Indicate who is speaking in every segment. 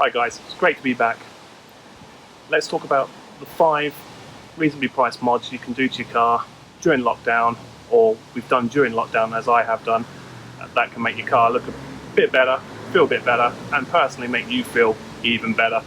Speaker 1: Hi guys, it's great to be back. Let's talk about the 5 reasonably priced mods you can do to your car during lockdown, or we've done during lockdown as I have done, that can make your car look a bit better, feel a bit better, and personally make you feel even better.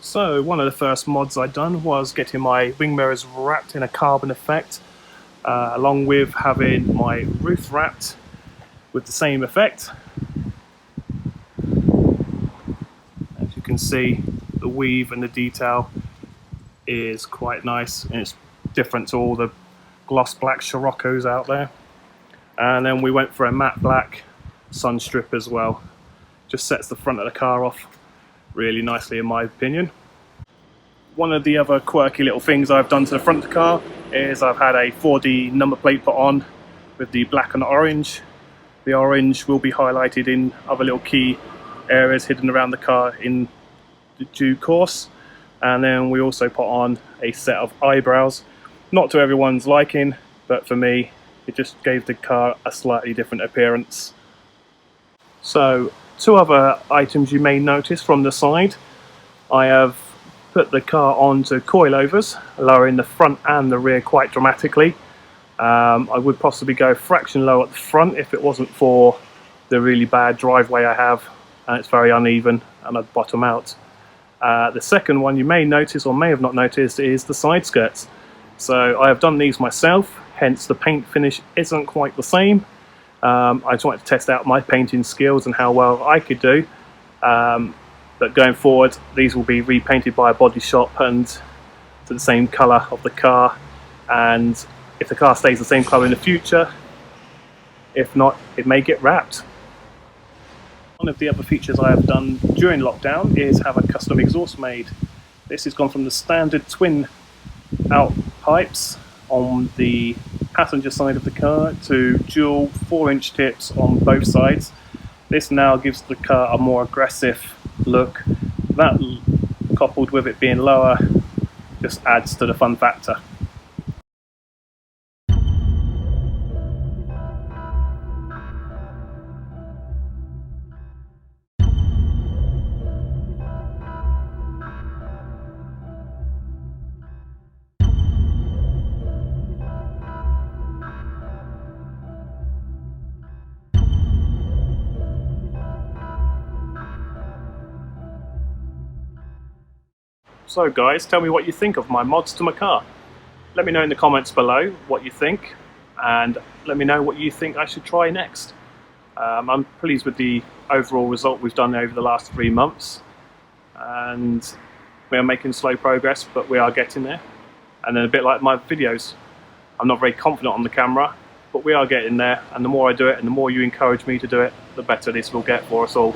Speaker 1: So one of the first mods I'd done was getting my wing mirrors wrapped in a carbon effect, along with having my roof wrapped with the same effect. As you can see, the weave and the detail is quite nice, and it's different to all the gloss black Sciroccos out there. And then we went for a matte black sun strip as well. Just sets the front of the car off really nicely in my opinion. One of the other quirky little things I've done to the front of the car is I've had a 4D number plate put on with the black and orange. The orange will be highlighted in other little key areas hidden around the car in the due course. And then we also put on a set of eyebrows. Not to everyone's liking, but for me it just gave the car a slightly different appearance. So two other items you may notice from the side. I have put the car onto coilovers, lowering the front and the rear quite dramatically. I would possibly go a fraction lower at the front if it wasn't for the really bad driveway I have, and it's very uneven and I'd bottom out. The second one you may notice or may have not noticed is the side skirts. So I have done these myself, hence the paint finish isn't quite the same. I just wanted to test out my painting skills and how well I could do. But going forward, these will be repainted by a body shop and to the same colour of the car. And if the car stays the same colour in the future, if not, it may get wrapped. One of the other features I have done during lockdown is have a custom exhaust made. This has gone from the standard twin out pipes on the passenger side of the car to dual 4-inch tips on both sides. This now gives the car a more aggressive look. That, coupled with it being lower, just adds to the fun factor. So guys, tell me what you think of my mods to my car. Let me know in the comments below what you think, and let me know what you think I should try next. I'm pleased with the overall result we've done over the last 3 months, and we are making slow progress, but we are getting there. And then a bit like my videos, I'm not very confident on the camera, but we are getting there, and the more I do it and the more you encourage me to do it, the better this will get for us all.